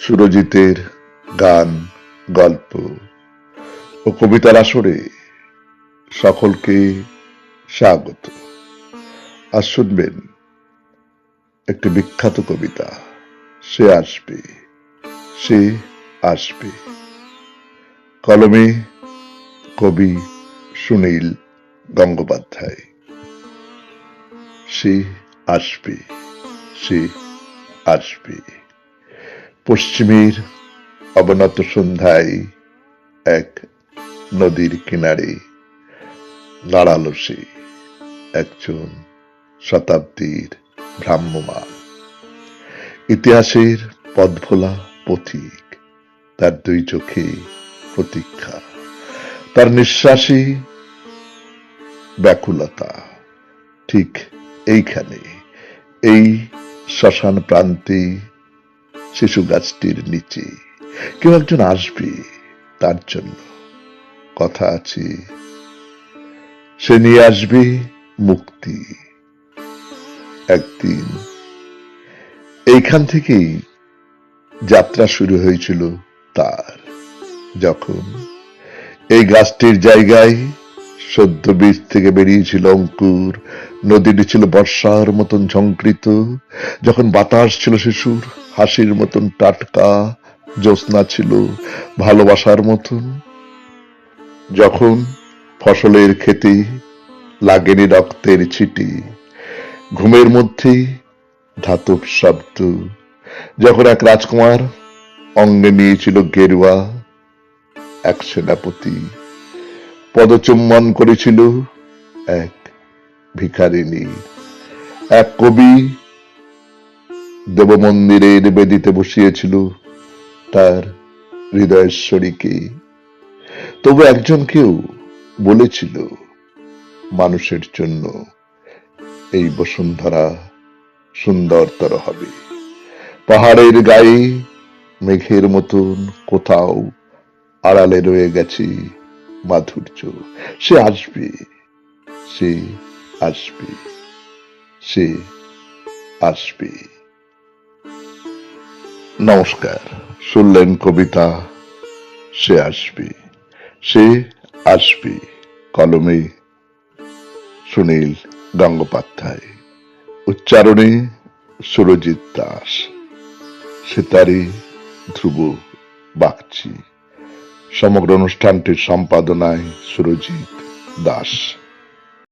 সুরজিতের গান, গল্প ও কবিতার আসরে সকলকে স্বাগত। আজ শুনবেন একটি বিখ্যাত কবিতা, সে আসবে, সে আসবে। কলমে কবি সুনীল গঙ্গোপাধ্যায়। সে আসবে, সে আসবে। পশ্চিমের অবনত সন্ধ্যায় এক নদীর কিনারে দাঁড়ালো সে, একজন শতাব্দীর ভ্রাম্যমাণ, ইতিহাসের পথভোলা পথিক। তার দুই চোখে প্রতীক্ষা, তার নিঃশ্বাসে ব্যাকুলতা। ঠিক এইখানে, এই শ্মশান প্রান্তে, শিশু গাছটির নিচে কেউ একজন আসবে তার জন্য। কথা আছে, সে নিয়ে আসবে মুক্তি। একদিন এইখান থেকেই যাত্রা শুরু হয়েছিল তার, যখন এই গাছটির জায়গায় সদ্য বীজ থেকে বেরিয়েছিল অঙ্কুর। নদীটি ছিল বর্ষার মতন ঝঙ্কৃত, যখন বাতাস ছিল শিশুর হাসির মতন টাটকা, জ্যোৎস্না ছিল ভালোবাসার মতন, যখন ফসলের ক্ষেতে লাগেনি রক্তের ছিটি, ঘুমের মধ্যে ধাতব শব্দ, যখন এক রাজকুমার অঙ্গে নিয়েছিল গেরুয়া, এক সেনাপতি পদচুম্বন করেছিল এক ভিখারিনী, এক কবি দেবমন্দিরের বেদিতে বসিয়েছিল তার হৃদয়েশ্বরীকে। তবু একজন কেউ বলেছিল, মানুষের জন্য এই বসুন্ধরা সুন্দরতর হবে। পাহাড়ের গায়ে মেঘের মতন কোথাও আড়ালে রয়ে গেছে মাধুর্য। সে আসবে, সে আসবে, সে আসবে। নমস্কার, শুনলেন কবিতা সে আসবে, সে আসবে। কলমে সুনীল গঙ্গোপাধ্যায়, উচ্চারণে সুরজিৎ দাস, সেতারে ধ্রুব বাগচি। সমগ্র অনুষ্ঠানটির সম্পাদনায় সুরজিৎ দাস।